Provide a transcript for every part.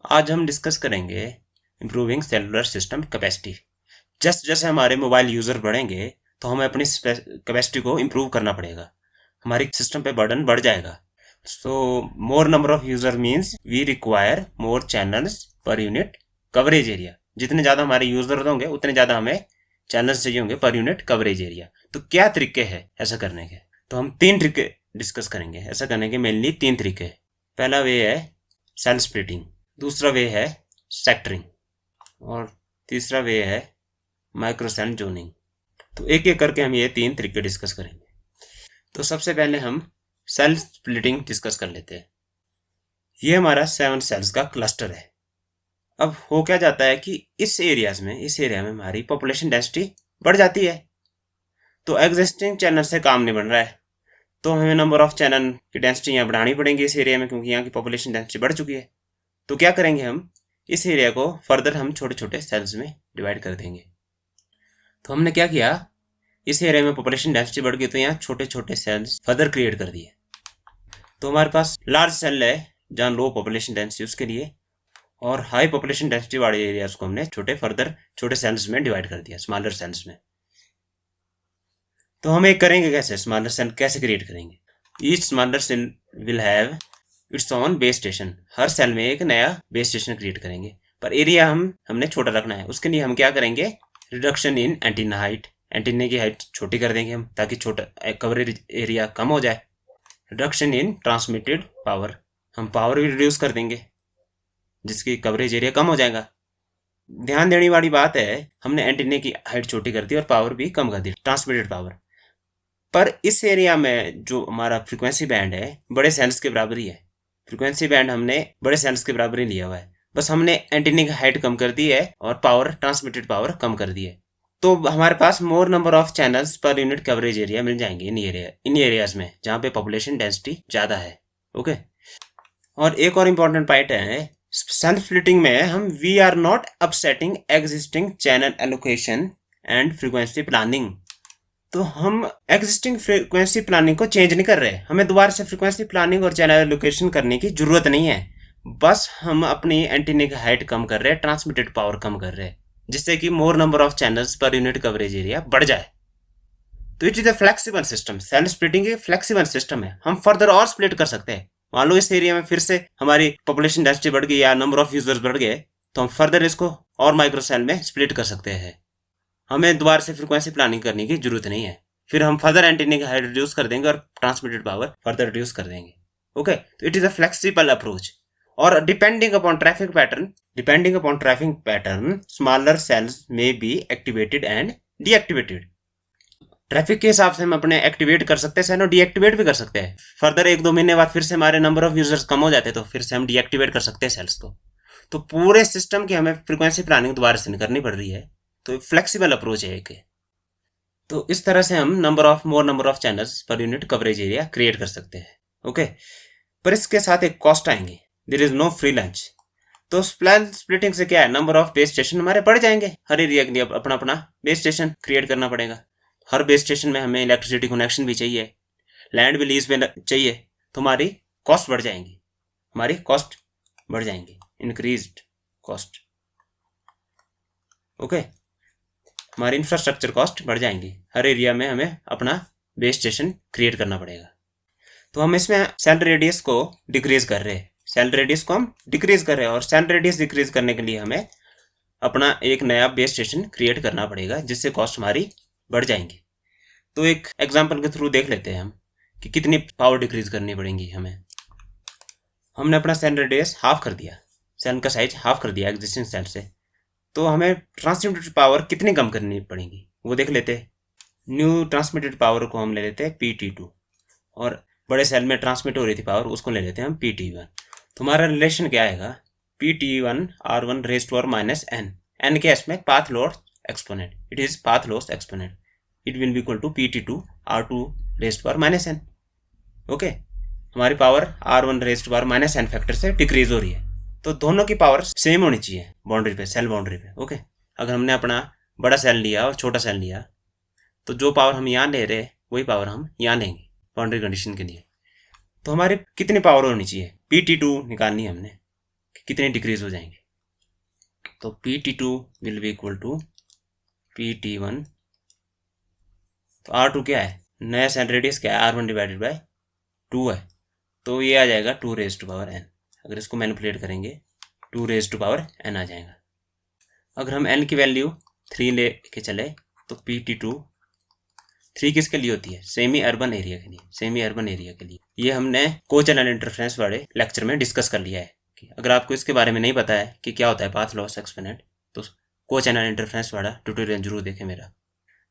आज हम डिस्कस करेंगे इम्प्रूविंग सेलुलर सिस्टम कैपेसिटी। जैसे हमारे मोबाइल यूज़र बढ़ेंगे तो हमें अपनी कैपेसिटी को इम्प्रूव करना पड़ेगा, हमारी सिस्टम पे बर्डन बढ़ जाएगा। So more number of user means we require more channels per unit coverage area. जितने ज़्यादा हमारे यूज़र होंगे उतने ज़्यादा हमें चैनल्स चाहिए होंगे पर यूनिट कवरेज एरिया। तो क्या तरीके हैं ऐसा करने के? तो हम 3 तरीके डिस्कस करेंगे ऐसा करने के। मेनली 3 तरीके। पहला वे है सेल स्प्लिटिंग, दूसरा वे है सेक्टरिंग और तीसरा वे है माइक्रो सेल जोनिंग। तो एक एक करके हम ये 3 तरीके डिस्कस करेंगे। तो सबसे पहले हम सेल स्प्लिटिंग डिस्कस कर लेते हैं। ये हमारा 7 सेल्स का क्लस्टर है। अब हो क्या जाता है कि इस एरिया में हमारी पॉपुलेशन डेंसिटी बढ़ जाती है, तो एग्जिस्टिंग चैनल से काम नहीं बन रहा है, तो हमें नंबर ऑफ चैनल की डेंसिटी यहाँ बढ़ानी पड़ेगी इस एरिया में, क्योंकि यहाँ की पॉपुलेशन डेंसिटी बढ़ चुकी है। तो क्या करेंगे, हम इस एरिया को फर्दर हम छोटे छोटे सेल्स में डिवाइड कर देंगे। तो हमने क्या किया, इस एरिया में पॉपुलेशन डेंसिटी बढ़ गई तो यहाँ छोटे छोटे सेल्स फर्दर क्रिएट कर दिए। तो हमारे पास लार्ज सेल है जहाँ लो पॉपुलेशन डेंसिटी उसके लिए, और हाई पॉपुलेशन डेंसिटी वाले एरियाज को हमने छोटे सेल्स में डिवाइड कर दिया, स्मॉलर सेल्स में। तो हम एक करेंगे कैसे, स्मॉलर सेल कैसे क्रिएट करेंगे। Each smaller cell will have its own base station. हर सेल में एक नया बेस स्टेशन क्रिएट करेंगे, पर एरिया हमने छोटा रखना है। उसके लिए हम क्या करेंगे, reduction in antenna height. Antennae की हाइट छोटी कर देंगे हम, ताकि छोटा कवरेज एरिया कम हो जाए। रिडक्शन इन ट्रांसमिटेड पावर, हम पावर भी रिड्यूस कर देंगे जिसकी कवरेज एरिया कम हो जाएगा। ध्यान देने वाली बात है, हमने एंटीने की हाइट छोटी कर दी और पावर भी कम कर दी, ट्रांसमिटेड पावर। पर इस एरिया में जो हमारा फ्रीक्वेंसी बैंड है बड़े सेल्स के बराबर ही है। फ्रीक्वेंसी बैंड हमने बड़े सेल्स के बराबर ही लिया हुआ है, बस हमने एंटीने की हाइट कम कर दी है और पावर, ट्रांसमिटेड पावर कम कर दी है। तो हमारे पास more number of channels per unit coverage area मिल जाएंगे इन एरियाज में जहाँ पे पॉपुलेशन डेंसिटी ज़्यादा है। ओके। और एक और इम्पॉर्टेंट पॉइंट है, सेल स्प्लिटिंग में हम we are not upsetting existing channel allocation and frequency planning. तो हम एग्जिस्टिंग फ्रीक्वेंसी प्लानिंग को चेंज नहीं कर रहे, हमें दोबारा से फ्रीक्वेंसी प्लानिंग और चैनल एलोकेशन करने की जरूरत नहीं है। बस हम अपनी एंटीना की हाइट कम कर रहे हैं, ट्रांसमिटेड पावर कम कर रहे हैं, जिससे कि more number of channels per unit coverage area बढ़ जाए। तो it is a flexible system. Cell splitting एक फ्लेक्सिबल सिस्टम है, हम फर्दर और स्प्लिट कर सकते हैं। मान लो इस एरिया में फिर से हमारी पॉपुलेशन डेंसिटी बढ़ गई या नंबर ऑफ यूजर्स बढ़ गए, तो हम फर्दर इसको और माइक्रो सेल में स्प्लिट कर सकते हैं। हमें दोबारा से फ्रीक्वेंसी प्लानिंग करने की जरूरत नहीं है। फिर हम फर्दर एंटीना की हाइट रिड्यूस कर देंगे और ट्रांसमिटेड पावर फर्दर रिड्यूस कर देंगे। ओके, तो it is a flexible approach. और depending upon traffic pattern smaller cells में be activated and deactivated. Traffic के हिसाब से हम अपने एक्टिवेट कर सकते हैं सेल और डीएक्टिवेट भी कर सकते हैं। फर्दर 1-2 महीने बाद फिर से हमारे नंबर ऑफ यूजर्स कम हो जाते हैं तो फिर से हम डीएक्टिवेट कर सकते हैं सेल्स को। तो पूरे सिस्टम की हमें फ्रीक्वेंसी प्लानिंग दोबारा से करनी पड़ रही है। तो फ्लेक्सिबल अप्रोच है एक। तो इस तरह से हम मोर number of channels per unit coverage area create कर सकते हैं। ओके, पर इसके साथ एक कॉस्ट आएंगे, there is no free lunch. तो प्लान स्प्लिटिंग से क्या है, नंबर ऑफ बेस स्टेशन हमारे बढ़ जाएंगे। हर एरिया के लिए अपना अपना बेस स्टेशन क्रिएट करना पड़ेगा। हर बेस स्टेशन में हमें इलेक्ट्रिसिटी कनेक्शन भी चाहिए, लैंड भी लीज पे चाहिए, तो हमारी कॉस्ट बढ़ जाएंगी, इंक्रीज्ड कॉस्ट। ओके, हमारी इंफ्रास्ट्रक्चर कॉस्ट बढ़ जाएंगी। हर एरिया में हमें अपना बेस स्टेशन क्रिएट करना पड़ेगा। तो हम इसमें सेल रेडियस को डिक्रीज कर रहे हैं, और सेल रेडियस डिक्रीज करने के लिए हमें अपना एक नया बेस स्टेशन क्रिएट करना पड़ेगा, जिससे कॉस्ट हमारी बढ़ जाएंगी। तो एक एग्जांपल के थ्रू देख लेते हैं हम कि कितनी पावर डिक्रीज करनी पड़ेगी हमें। हमने अपना सेल रेडियस हाफ कर दिया, सेल का साइज हाफ कर दिया एग्जिस्टिंग सेल से, तो हमें ट्रांसमिटेड पावर कितनी कम करनी पड़ेगी वो देख लेते हैं। न्यू ट्रांसमिटेड पावर को हम ले लेते हैं PT2, और बड़े सेल में ट्रांसमिट हो रही थी पावर उसको ले लेते हैं हम PT1। तो हमारा रिलेशन क्या आएगा, PT1 R1 raise to power -n। n के एस में path loss exponent, it is path loss exponent, it will be equal to PT2 R2 raise to power -n। Okay, हमारी power R1 raise to power -n factor से decrease हो रही है, तो दोनों की पावर सेम होनी चाहिए बाउंड्री पे, सेल बाउंड्री पे। ओके, अगर हमने अपना बड़ा सेल लिया और छोटा सेल लिया, तो जो पावर हम यहाँ ले रहे वही पावर हम यहाँ लेंगे बाउंड्री कंडीशन के लिए। तो हमारी कितनी पावर होनी चाहिए, PT2 निकालनी है हमने। कि कितनी डिक्रीज हो जाएंगी। तो PT2 will be equal to PT1। तो R2 क्या है, नया सेल रेडियस क्या है, R1 डिवाइडेड बाय 2 है, तो ये आ जाएगा 2 रेज टू पावर n। अगर इसको मैनिपुलेट करेंगे 2 रेज टू पावर n आ जाएगा। अगर हम n की वैल्यू 3 ले के चले तो PT2 3 किसके लिए होती है, सेमी अर्बन एरिया के लिए, सेमी अर्बन एरिया के लिए। ये हमने को चैनल इंटरफेरेंस वाले लेक्चर में डिस्कस कर लिया है। कि अगर आपको इसके बारे में नहीं पता है कि क्या होता है पाथ लॉस एक्सपोनेंट, तो को चैनल इंटरफेरेंस वाला ट्यूटोरियल जरूर देखें मेरा।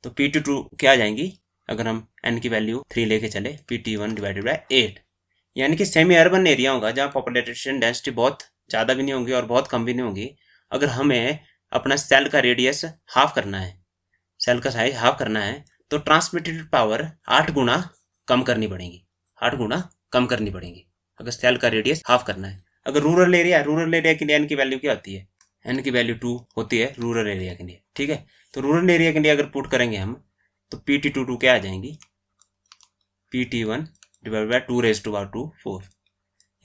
तो PT2 क्या आ जाएंगी, अगर हम n की वैल्यू 3 लेके चले PT1 डिवाइडेड बाय 8, यानी कि सेमी अर्बन एरिया होगा जहाँ पॉपुलेशन डेंसिटी बहुत ज़्यादा भी नहीं होंगी और बहुत कम भी नहीं होंगी। अगर हमें अपना सेल का रेडियस हाफ करना है, सेल का साइज हाफ करना है, तो ट्रांसमिटेड पावर 8 गुना कम करनी पड़ेगी, 8 गुना कम करनी पड़ेगी अगर सेल का रेडियस हाफ करना है। अगर रूरल एरिया के लिए n की वैल्यू क्या होती है, n की वैल्यू 2 होती है रूरल एरिया के लिए, ठीक है। तो रूरल एरिया के लिए अगर पुट करेंगे हम तो PT2 क्या आ जाएंगी, PT1 divide by 2 raise to power 2 4।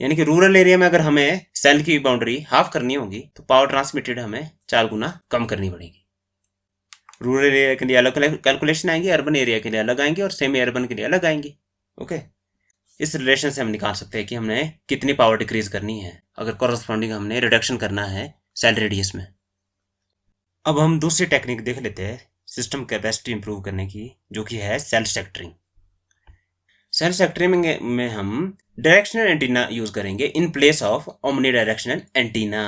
यानी कि रूरल एरिया में अगर हमें सेल की बाउंड्री हाफ करनी होगी तो पावर ट्रांसमिटेड हमें 4 गुना कम करनी पड़ेगी। रूरल एरिया के लिए अलग कैलकुलेशन आएंगी, अर्बन एरिया के लिए अलग आएंगी और सेमी अर्बन के लिए अलग आएंगी। ओके, इस रिलेशन से हम निकाल सकते हैं कि हमने कितनी पावर डिक्रीज करनी है अगर कॉरस्पॉन्डिंग हमने रिडक्शन करना है सेल रेडियस में। अब हम दूसरी टेक्निक देख लेते हैं सिस्टम कैपेसिटी इंप्रूव करने की, जो कि है सेल सेक्टरिंग। सेल सेक्टरिंग में हम डायरेक्शनल एंटीना यूज करेंगे in place of omni directional antenna.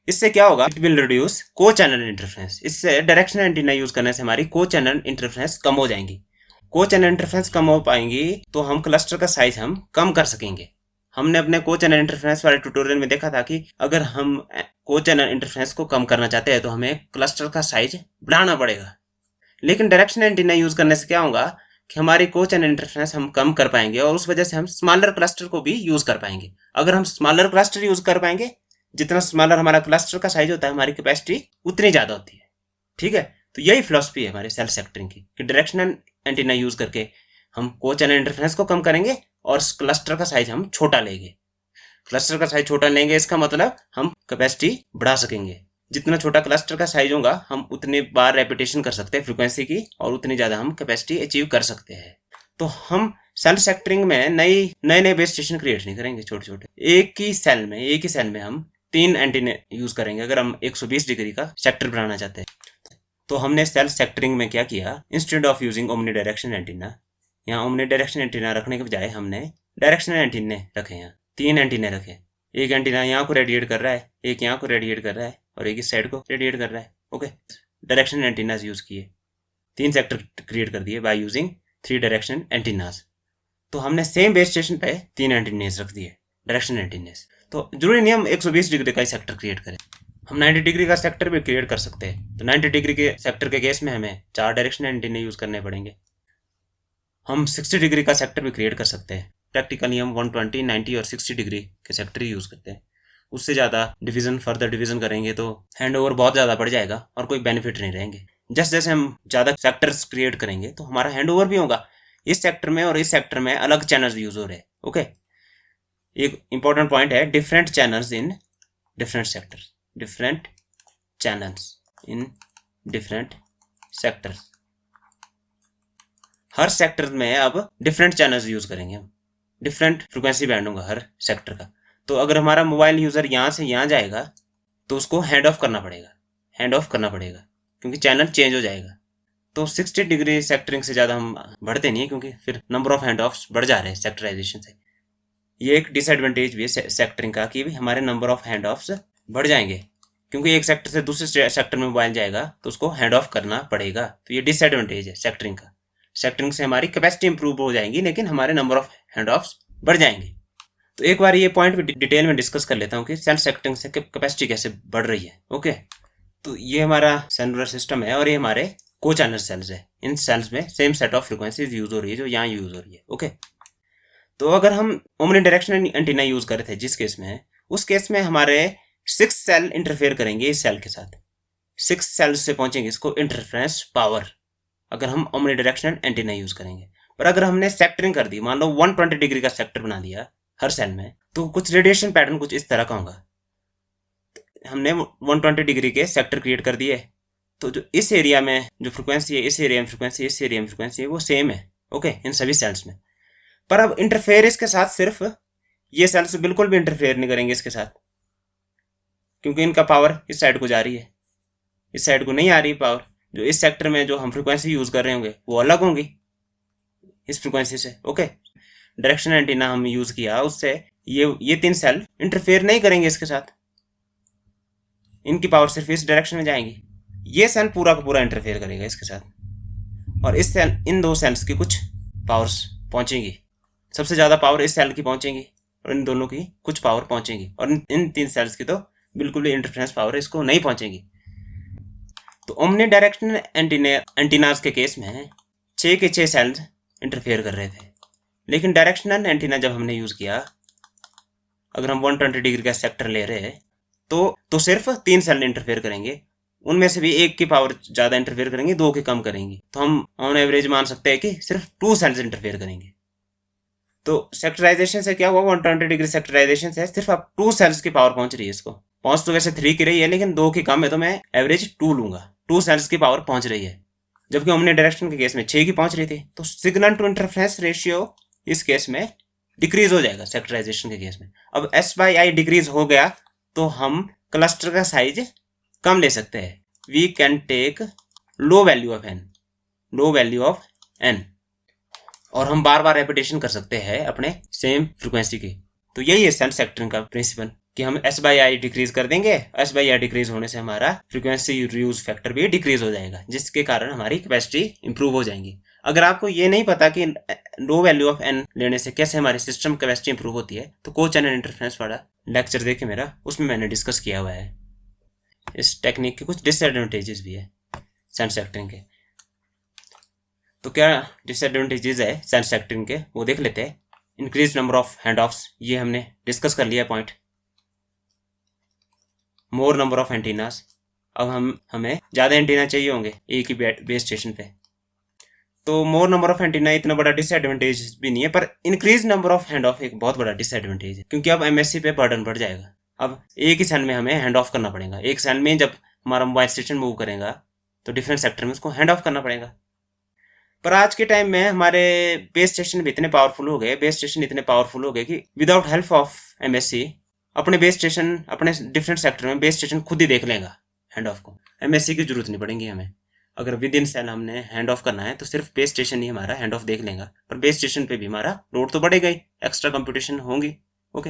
इससे क्या होगा, इट विल रिड्यूस को चैनल इंटरफेरेंस। इससे डायरेक्शनल एंटीना यूज करने से हमारी को चैनल इंटरफेरेंस कम हो जाएंगी। को चैनल इंटरफेरेंस कम हो पाएंगी तो हम क्लस्टर का साइज हम कम कर सकेंगे। हमने अपने को चैनल इंटरफेरेंस वाले ट्यूटोरियल में देखा था कि अगर हम को चैनल इंटरफेरेंस को कम करना चाहते हैं तो हमें क्लस्टर का साइज बढ़ाना पड़ेगा। लेकिन डायरेक्शनल एंटीना यूज करने से क्या होगा कि हमारी को चैनल इंटरफेरेंस हम कम कर पाएंगे और उस वजह से हम स्मॉलर क्लस्टर को भी यूज कर पाएंगे। अगर हम स्मॉलर क्लस्टर यूज कर पाएंगे, जितना स्मॉलर हमारा क्लस्टर का साइज होता है हमारी कैपेसिटी उतनी ज्यादा होती है, ठीक है। तो यही फिलॉसफी है हमारे सेल सेक्टरिंग की कि डायरेक्शनल एंटीना यूज करके हम को चैनल इंटरफेरेंस को कम करेंगे और क्लस्टर का साइज हम छोटा लेंगे। क्लस्टर का साइज छोटा लेंगे इसका मतलब हम कैपेसिटी बढ़ा सकेंगे। जितना छोटा क्लस्टर का साइज होगा हम उतनी बार रेपिटेशन कर सकते हैं फ्रीक्वेंसी की और उतनी ज्यादा हम कैपेसिटी अचीव कर सकते हैं। तो हम सेल सेक्टरिंग में नए बेस स्टेशन क्रिएट नहीं करेंगे छोटे छोटे। एक ही सेल में हम 3 एंटीने यूज करेंगे अगर हम 120 डिग्री का सेक्टर बनाना चाहते हैं। तो हमने सेल सेक्टरिंग में क्या किया, instead of using omni direction antenna, यहाँ ओमनी डायरेक्शन एंटीना रखने के बजाय हमने डायरेक्शनल एंटीने रखे। यहाँ 3 एंटीने रखे, एक एंटीना यहाँ को रेडिएट कर रहा है, एक यहाँ को रेडिएट कर रहा है और एक इस साइड को रेडिएट कर रहा है। ओके, डायरेक्शनल एंटीनाज यूज किए, 3 सेक्टर क्रिएट कर दिए बाय यूजिंग 3 डायरेक्शनल एंटीनाज। तो हमने सेम बेस स्टेशन पे 3 एंटीनेस रख दिए डायरेक्शनल एंटीनेस। तो जरूरी नहीं हम 120 डिग्री का ही सेक्टर क्रिएट करें, हम 90 डिग्री का सेक्टर भी क्रिएट कर सकते हैं। तो 90 डिग्री के सेक्टर के केस में हमें 4 डायरेक्शनल एंटीने यूज करने पड़ेंगे। हम 60 डिग्री का सेक्टर भी क्रिएट कर सकते हैं। प्रैक्टिकली हम 120, 90 और 60 डिग्री के सेक्टर ही यूज करते हैं। उससे ज़्यादा फर्दर डिवीजन करेंगे तो हैंड ओवर बहुत ज़्यादा बढ़ जाएगा और कोई बेनिफिट नहीं रहेंगे। जैसे जैसे हम ज़्यादा सेक्टर्स क्रिएट करेंगे तो हमारा हैंड ओवर भी होगा। इस सेक्टर में और इस सेक्टर में अलग चैनल्स यूज हो रहे हैं। ओके, एक इंपॉर्टेंट पॉइंट है, different channels in different sectors, different channels in different sectors. Her sector में अब डिफरेंट चैनल्स यूज करेंगे हम, डिफरेंट फ्रिक्वेंसी बैंड होगा हर सेक्टर का। तो अगर हमारा मोबाइल यूजर यहाँ से यहाँ जाएगा तो उसको हैंड ऑफ करना पड़ेगा क्योंकि चैनल चेंज हो जाएगा। तो 60 डिग्री सेक्टरिंग से ज़्यादा हम बढ़ते नहीं है क्योंकि फिर नंबर ऑफ हैंड ऑफ्स बढ़ जा रहे हैं सेक्टराइजेशन से। ये एक डिसएडवांटेज भी है सेक्टरिंग का कि हमारे नंबर ऑफ हैंड ऑफ्स बढ़ जाएंगे क्योंकि एक सेक्टर से दूसरे सेक्टर में मोबाइल जाएगा तो उसको हैंड ऑफ करना पड़ेगा। तो ये डिसएडवांटेज है सेक्टरिंग का। सेक्टरिंग से हमारी कैपेसिटी इंप्रूव हो जाएंगी लेकिन हमारे नंबर ऑफ हैंड ऑफ्स बढ़ जाएंगे। तो एक बार ये पॉइंट भी डिटेल में डिस्कस कर लेता हूँ कि सेल सेक्टरिंग से कैपेसिटी कैसे बढ़ रही है। ओके, तो ये हमारा सेलुलर सिस्टम है और ये हमारे को चैनल सेल्स है। इन सेल्स में same set of frequencies use हो रही है जो यहाँ यूज हो रही है। ओके, तो अगर हम ओमनी डायरेक्शनल एंटीना यूज कर रहे थे जिस केस में, उस केस में हमारे 6 सेल इंटरफेयर करेंगे इस सेल के साथ। 6 सेल्स से पहुंचेंगे इसको इंटरफेरेंस पावर अगर हम ओमनी डायरेक्शनल एंटीना यूज करेंगे। पर अगर हमने सेक्टरिंग कर दी, मान लो 120 डिग्री का सेक्टर बना दिया हर सेल में, तो कुछ रेडिएशन पैटर्न कुछ इस तरह का होगा। हमने 120 डिग्री के सेक्टर क्रिएट कर दिए, तो जो इस एरिया में जो फ्रिक्वेंसी है, इस एरिया में फ्रिक्वेंसी, इस एरिया में फ्रिक्वेंसी है, वो सेम है, ओके, इन सभी सेल्स में। पर अब इंटरफेयर इसके साथ सिर्फ ये सेल्स बिल्कुल भी इंटरफेयर नहीं करेंगे इसके साथ, क्योंकि इनका पावर इस साइड को जा रही है, इस साइड को नहीं आ रही पावर। जो इस सेक्टर में जो हम फ्रिक्वेंसी यूज कर रहे होंगे वो अलग होंगी इस फ्रिक्वेंसी से, ओके। डायरेक्शन एंटीना हम यूज किया, उससे ये 3 सेल इंटरफेयर नहीं करेंगे इसके साथ, इनकी पावर सिर्फ इस डायरेक्शन में जाएंगी। ये सेल पूरा का पूरा इंटरफेयर करेगा इसके साथ, और इस सेल, इन 2 सेल्स की कुछ पावर्स पहुंचेंगी। सबसे ज्यादा पावर इस सेल की पहुंचेंगी और इन दोनों की कुछ पावर पहुंचेंगी, और इन 3 सेल्स की तो बिल्कुल भी इंटरफेरेंस पावर इसको नहीं पहुंचेंगी। तो ओमनी डायरेक्शनल एंटीनास के केस में 6 के 6 सेल्स इंटरफेयर कर रहे थे, लेकिन डायरेक्शनल एंटीना जब हमने यूज किया, अगर हम 120 डिग्री का सेक्टर ले रहे हैं तो सिर्फ 3 सेल इंटरफेयर करेंगे, उनमें से भी एक की पावर ज्यादा इंटरफेयर करेंगे, 2 की कम करेंगे, तो हम ऑन एवरेज मान सकते हैं कि सिर्फ 2 सेल्स इंटरफेयर करेंगे। तो सेक्टराइजेशन से क्या हुआ, 120 डिग्री सेक्टराइजेशन से सिर्फ अब 2 सेल्स की पावर पहुंच रही है इसको। पहुंच तो वैसे 3 की रही है, लेकिन 2 की कम है, तो मैं एवरेज 2 लूंगा। 2 सेल्स की पावर पहुंच रही है, जबकि हमने डायरेक्शन के केस में 6 की पहुंच रही थी। तो सिग्नल टू इंटरफेरेंस रेशियो इस केस में डिक्रीज हो जाएगा सेक्टराइजेशन के केस में। अब S/I डिक्रीज हो गया तो हम क्लस्टर का साइज कम ले सकते हैं। We can take low value of n, और हम बार बार रेपिटेशन कर सकते हैं अपने सेम फ्रिक्वेंसी की। तो यही है सेल सेक्टरिंग का प्रिंसिपल, कि हम S/I डिक्रीज कर देंगे। S/I डिक्रीज होने से हमारा फ्रीक्वेंसी रीयूज फैक्टर भी डिक्रीज हो जाएगा, जिसके कारण हमारी कैपेसिटी इंप्रूव हो जाएंगी। अगर आपको ये नहीं पता कि लो वैल्यू ऑफ n लेने से कैसे हमारी सिस्टम कैपेसिटी इंप्रूव होती है, तो को चैनल इंटरफेरेंस वाला लेक्चर देखे मेरा, उसमें मैंने डिस्कस किया हुआ है। इस टेक्निक के कुछ डिसएडवांटेजेस भी है सेल सेक्टरिंग के। तो क्या डिसएडवांटेजेस है सेल सेक्टरिंग के, वो देख लेते हैं। Increase number of hand offs, ये हमने डिस्कस कर लिया point. More number of antennas, अब हमें ज़्यादा एंटीना चाहिए होंगे एक ही बेस स्टेशन पे। तो मोर नंबर ऑफ एंटीना इतना बड़ा डिसएडवांटेज भी नहीं है, पर increase number of hand of एक बहुत बड़ा डिसएडवांटेज है, क्योंकि अब MSC पे बर्डन बढ़ जाएगा। अब एक ही सेल में हमें हैंड ऑफ करना पड़ेगा। एक सेल में जब हमारा मोबाइल स्टेशन मूव करेगा तो डिफरेंट सेक्टर में उसको हैंड ऑफ करना पड़ेगा। पर आज के टाइम में हमारे बेस स्टेशन भी इतने पावरफुल हो गए कि विदाउट हेल्प ऑफ MSC अपने बेस स्टेशन, अपने डिफरेंट सेक्टर में बेस स्टेशन खुद ही देख लेगा हैंड ऑफ को। MSC की जरूरत नहीं पड़ेगी हमें। अगर विद इन सेल हमने हैंड ऑफ करना है तो सिर्फ बेस स्टेशन ही हमारा हैंड ऑफ देख लेगा, पर बेस स्टेशन पे भी हमारा लोड तो बढ़ेगा ही, एक्स्ट्रा कंप्यूटेशन होंगी, ओके।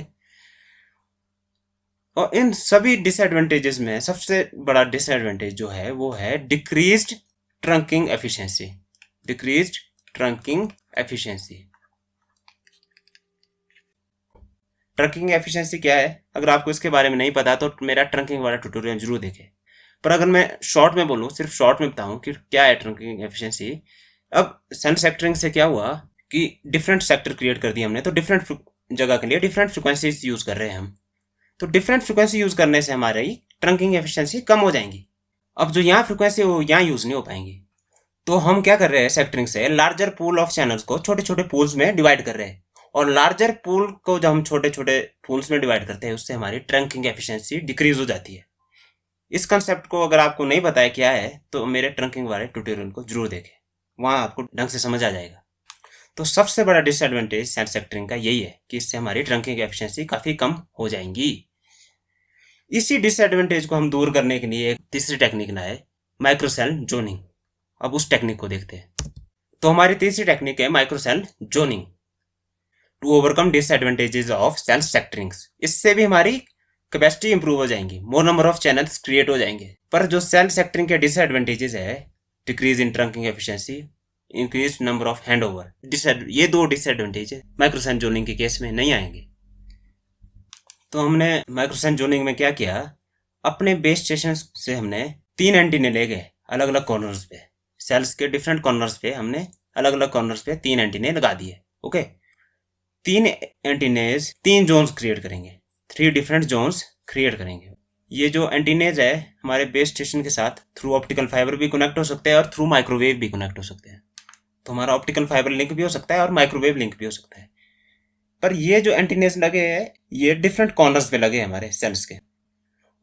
और इन सभी डिसएडवांटेजेस में सबसे बड़ा डिसएडवांटेज जो है वो है decreased trunking efficiency. Trunking efficiency क्या है, अगर आपको इसके बारे में नहीं पता तो मेरा ट्रंकिंग वाला ट्यूटोरियल जरूर देखें। पर अगर मैं शॉर्ट में बोलूँ, सिर्फ शॉर्ट में बताऊँ कि क्या है ट्रंकिंग एफिशिएंसी। अब सेल सेक्टरिंग से क्या हुआ कि डिफरेंट सेक्टर क्रिएट कर दिए हमने, तो डिफरेंट जगह के लिए डिफरेंट फ्रिक्वेंसीज यूज कर रहे हैं हम। तो डिफरेंट फ्रिक्वेंसी यूज करने से हमारी ट्रंकिंग एफिशिएंसी कम हो जाएंगी। अब जो यहाँ फ्रिक्वेंसी वो यहाँ यूज नहीं हो पाएंगी। तो हम क्या कर रहे हैं सेक्टरिंग से, लार्जर पूल ऑफ चैनल्स को छोटे छोटे पूल्स में डिवाइड कर रहे हैं, और लार्जर पूल को जब हम छोटे छोटे पूल्स में डिवाइड करते हैं उससे हमारी ट्रंकिंग एफिशिएंसी डिक्रीज हो जाती है। इस कंसेप्ट को अगर आपको नहीं पता है क्या है तो मेरे ट्रंकिंग वाले ट्यूटोरियल को जरूर देखें, वहां आपको ढंग से समझ आ जाएगा। तो सबसे बड़ा डिसएडवांटेज सेल सेक्टरिंग का यही है कि इससे हमारी ट्रंकिंग एफिशिएंसी काफी कम हो जाएंगी। इसी डिसएडवांटेज को हम दूर करने के लिए एक तीसरी टेक्निक लाए, माइक्रोसेल जोनिंग। अब उस टेक्निक को देखते हैं। तो हमारी तीसरी टेक्निक है microcell zoning to overcome disadvantages of cell sectoring. इससे भी हमारी कैपेसिटी इंप्रूव हो जाएंगी, more number of channels create हो जाएंगे। पर जो सेल सेक्टरिंग के डिसएडवांटेजेस है, decrease in trunking efficiency, increase number of handover, ये 2 डिसएडवांटेज माइक्रोसेल जोनिंग के केस में नहीं आएंगे। तो हमने माइक्रोसेल जोनिंग में क्या किया, अपने बेस स्टेशन से हमने 3 एंटीने ले गए अलग अलग कॉर्नर्स पे, सेल्स के डिफरेंट कॉर्नर्स पे हमने अलग अलग कॉर्नर्स पे 3 एंटीने लगा दिए, ओके। 3 एंटीनेज 3 जोन्स क्रिएट करेंगे, 3 डिफरेंट जोन्स क्रिएट करेंगे। ये जो एंटीनेज है हमारे बेस स्टेशन के साथ थ्रू ऑप्टिकल फाइबर भी कनेक्ट हो सकते हैं और थ्रू माइक्रोवेव भी कनेक्ट हो सकते हैं। तो हमारा ऑप्टिकल फाइबर लिंक भी हो सकता है और माइक्रोवेव लिंक भी हो सकता है। पर ये जो एंटीनेज लगे हैं ये डिफरेंट कॉर्नर्स पे लगे हैं हमारे सेल्स के,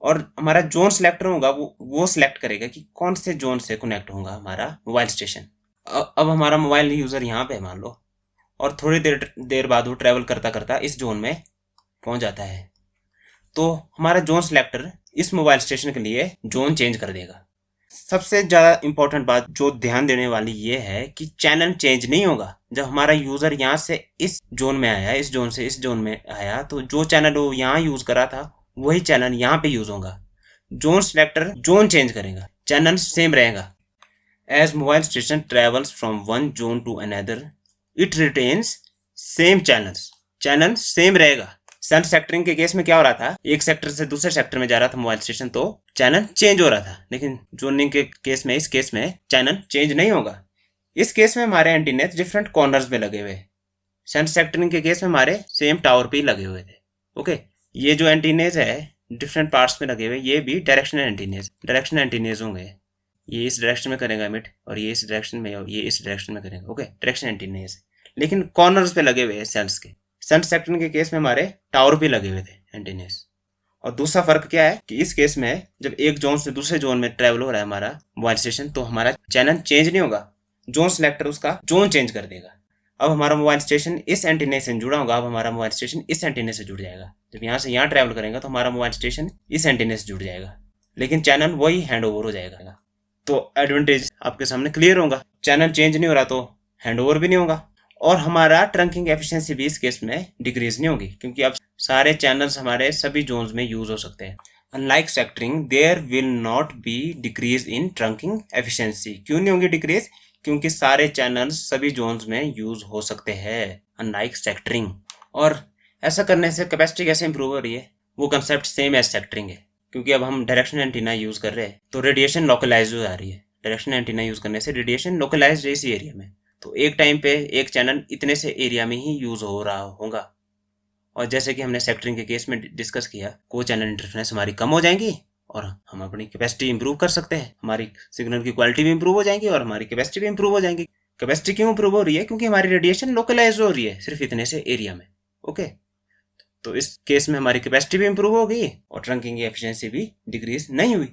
और हमारा जोन सिलेक्टर होगा वो सिलेक्ट करेगा कि कौन से जोन से कनेक्ट होगा हमारा मोबाइल स्टेशन। अब हमारा मोबाइल यूज़र यहाँ पे मान लो, और थोड़ी देर बाद वो ट्रैवल करता करता इस जोन में पहुंच जाता है, तो हमारा जोन सिलेक्टर इस मोबाइल स्टेशन के लिए जोन चेंज कर देगा। सबसे ज़्यादा इंपॉर्टेंट बात जो ध्यान देने वाली ये है कि चैनल चेंज नहीं होगा। जब हमारा यूज़र यहाँ से इस जोन में आया, इस जोन से इस जोन में आया, तो जो चैनल वो यहाँ यूज़ करा था वही चैनल यहाँ पे यूज़ होगा। जोन सिलेक्टर जोन चेंज करेगा, चैनल सेम रहेगा। As mobile station travels from one zone to another it retains same channels, channel same रहेगा। सेल्फ सेक्टरिंग के केस में क्या हो रहा था, एक सेक्टर से दूसरे सेक्टर में जा रहा था मोबाइल स्टेशन तो चैनल चेंज हो रहा था, लेकिन जोनिंग के केस में, इस केस में चैनल चेंज नहीं होगा। इस केस में हमारे एंटीनेस डिफरेंट कॉर्नर्स में लगे हुए। सेल्फ सेक्टरिंग के केस में हमारे सेम टावर पे ही लगे हुए थे। ओके, ये जो एंटीनेस है डिफरेंट पार्ट्स में लगे हुए, ये भी डायरेक्शनल एंटीनेस होंगे। ये इस डायरेक्शन में करेगा एमिट, और ये इस डायरेक्शन में, और ये इस डायरेक्शन में करेगा। ओके, डायरेक्शन एंटीनेस, लेकिन कॉर्नर्स पे लगे हुए हैं सेल्स के। सेल्फ सेक्टरिंग के केस में हमारे टावर भी लगे हुए थे एंटीनेस। और दूसरा फर्क क्या है कि इस केस में जब एक जोन से दूसरे जोन में ट्रैवल हो रहा है हमारा मोबाइल स्टेशन, तो हमारा चैनल चेंज नहीं होगा, जोन सिलेक्टर उसका जोन चेंज कर देगा। अब हमारा मोबाइल स्टेशन इस एंटीने से जुड़ा होगा, अब हमारा मोबाइल स्टेशन इस एंटीने से जुड़ जाएगा। जब यहाँ से यहाँ ट्रैवल करेगा तो हमारा मोबाइल स्टेशन इस एंटीने से जुड़ जाएगा, लेकिन चैनल वही हैंड ओवर हो जाएगा। तो एडवांटेज आपके सामने क्लियर होगा, चैनल चेंज नहीं हो रहा तो हैंड ओवर भी नहीं होगा, और हमारा ट्रंकिंग एफिशिएंसी भी इस केस में डिक्रीज नहीं होगी, क्योंकि अब सारे चैनल्स हमारे सभी जोन्स में यूज हो सकते हैं। Unlike sectoring there will not be decrease in trunking efficiency. क्यों नहीं होगी डिक्रीज? क्योंकि सारे चैनल्स सभी जोन्स में यूज हो सकते हैं अनलाइक सेक्टरिंग। और ऐसा करने से कैपेसिटी कैसे इंप्रूव हो रही है, वो कंसेप्ट सेम एज सेक्टरिंग है, क्योंकि अब हम डायरेक्शन एंटीना यूज कर रहे हैं तो रेडिएशन लोकलाइज हो जा रही है। डायरेक्शन एंटीना यूज करने से रेडिएशन लोकलाइज है इसी एरिया में, तो एक टाइम पे एक चैनल इतने से एरिया में ही यूज हो रहा होगा। और जैसे कि हमने सेक्टरिंग के केस में डिस्कस किया, को चैनल इंटरफेरेंस हमारी कम हो जाएंगी और हम अपनी कैपेसिटी इंप्रूव कर सकते हैं। हमारी सिग्नल की क्वालिटी भी इंप्रूव हो जाएगी और हमारी कैपेसिटी भी इंप्रूव हो जाएगी। कैपेसिटी क्यों इंप्रूव हो रही है? क्योंकि हमारी रेडिएशन लोकलाइज हो रही है सिर्फ इतने से एरिया में। ओके, तो इस केस में हमारी कैपेसिटी भी इंप्रूव हो गई और ट्रंकिंग की एफिशिएंसी भी डिक्रीज नहीं हुई।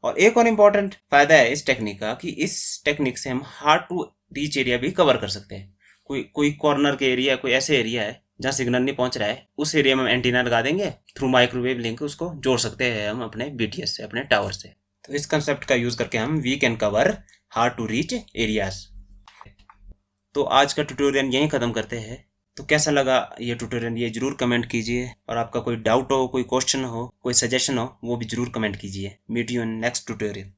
और एक और इम्पॉर्टेंट फायदा है इस टेक्निक का कि इस टेक्निक से हम हार्ड टू रीच एरिया भी कवर कर सकते हैं। कोई कॉर्नर के एरिया, कोई ऐसे एरिया है जहाँ सिग्नल नहीं पहुंच रहा है, उस एरिया में एंटीना लगा देंगे, थ्रू माइक्रोवेव लिंक उसको जोड़ सकते हैं हम अपने बीटीएस से, अपने टावर से। तो इस कंसेप्ट का यूज करके हम we can cover hard to reach areas. तो आज का ट्यूटोरियल यहीं खत्म करते हैं। तो कैसा लगा ये ट्यूटोरियल, ये जरूर कमेंट कीजिए, और आपका कोई डाउट हो, कोई क्वेश्चन हो, कोई सजेशन हो, वो भी जरूर कमेंट कीजिए। Meet you in next tutorial.